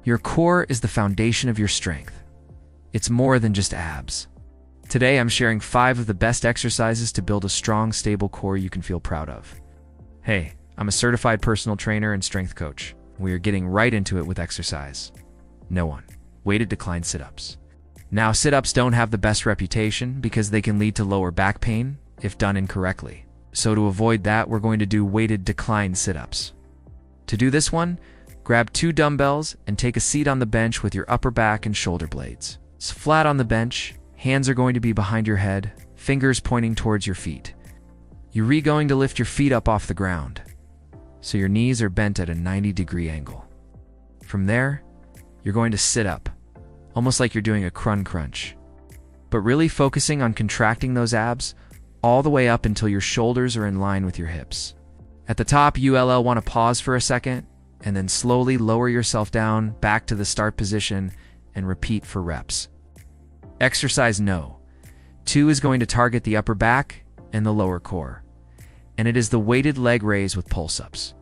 Your core is the foundation of your strength. It's more than just abs. Today, I'm sharing 5 of the best exercises to build a strong, stable core you can feel proud of. Hey, I'm a certified personal trainer and strength coach. We are getting right into it with exercise. No one. Weighted decline sit-ups. Now, sit-ups don't have the best reputation because they can lead to lower back pain if done incorrectly. So to avoid that, we're going to do weighted decline sit-ups. To do this one, grab 2 dumbbells and take a seat on the bench with your upper back and shoulder blades. It's flat on the bench, hands are going to be behind your head, fingers pointing towards your feet. You're going to lift your feet up off the ground, so your knees are bent at a 90-degree angle. From there, you're going to sit up, almost like you're doing a crunch, but really focusing on contracting those abs all the way up until your shoulders are in line with your hips. At the top, you'll want to pause for a second, and then slowly lower yourself down back to the start position and repeat for reps. Exercise No. 2 is going to target the upper back and the lower core, and it is the weighted leg raise with pulse-ups.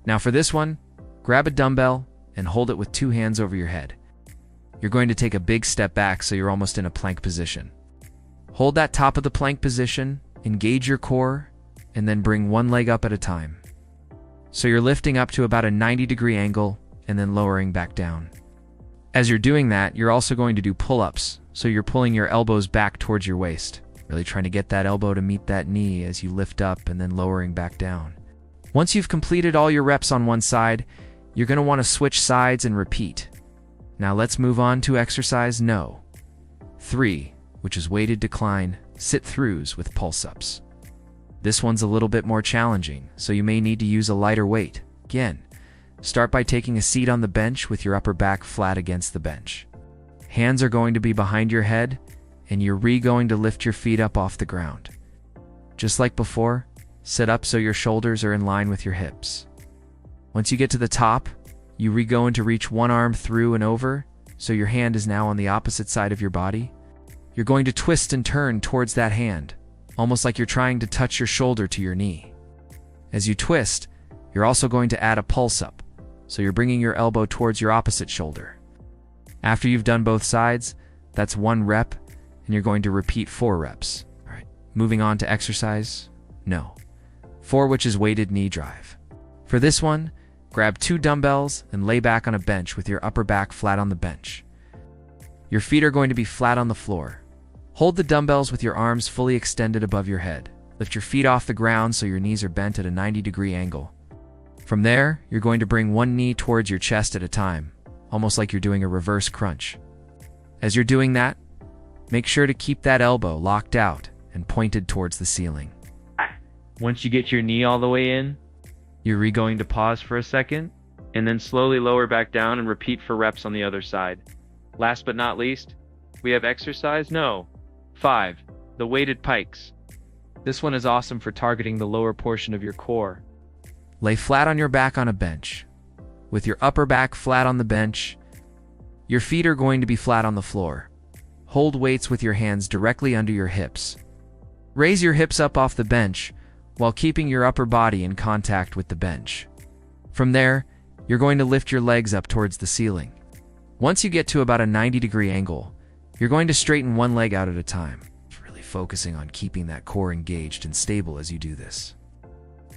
Now for this one, grab a dumbbell and hold it with 2 hands over your head. You're going to take a big step back so you're almost in a plank position. Hold that top of the plank position, engage your core, and then bring one leg up at a time. So you're lifting up to about a 90-degree angle and then lowering back down. As you're doing that, you're also going to do pull-ups, so you're pulling your elbows back towards your waist, really trying to get that elbow to meet that knee as you lift up and then lowering back down. Once you've completed all your reps on one side, you're going to want to switch sides and repeat. Now let's move on to exercise No. 3, which is weighted decline sit-throughs with pulse-ups. This one's a little bit more challenging, so you may need to use a lighter weight. Again, start by taking a seat on the bench with your upper back flat against the bench. Hands are going to be behind your head, and you're going to lift your feet up off the ground. Just like before, sit up so your shoulders are in line with your hips. Once you get to the top, you going to reach one arm through and over, so your hand is now on the opposite side of your body. You're going to twist and turn towards that hand, almost like you're trying to touch your shoulder to your knee. As you twist, you're also going to add a pulse-up, so you're bringing your elbow towards your opposite shoulder. After you've done both sides, that's 1 rep, and you're going to repeat 4 reps. All right, moving on to exercise No. 4, which is weighted knee drive. For this one, grab 2 dumbbells and lay back on a bench with your upper back flat on the bench. Your feet are going to be flat on the floor. Hold the dumbbells with your arms fully extended above your head. Lift your feet off the ground so your knees are bent at a 90-degree angle. From there, you're going to bring one knee towards your chest at a time, almost like you're doing a reverse crunch. As you're doing that, make sure to keep that elbow locked out and pointed towards the ceiling. Once you get your knee all the way in, you're going to pause for a second, and then slowly lower back down and repeat for reps on the other side. Last but not least, we have exercise No. 5, the weighted pikes. This one is awesome for targeting the lower portion of your core. Lay flat on your back on a bench. With your upper back flat on the bench, your feet are going to be flat on the floor. Hold weights with your hands directly under your hips. Raise your hips up off the bench while keeping your upper body in contact with the bench. From there, you're going to lift your legs up towards the ceiling. Once you get to about a 90-degree angle, you're going to straighten one leg out at a time, really focusing on keeping that core engaged and stable as you do this.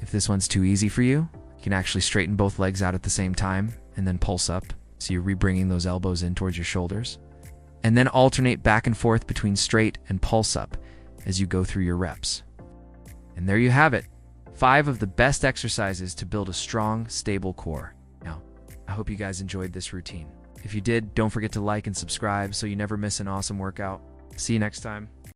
If this one's too easy for you, you can actually straighten both legs out at the same time and then pulse up, so you're rebringing those elbows in towards your shoulders, and then alternate back and forth between straight and pulse up as you go through your reps. And there you have it, 5 of the best exercises to build a strong, stable core. Now, I hope you guys enjoyed this routine. If you did, don't forget to like and subscribe so you never miss an awesome workout. See you next time.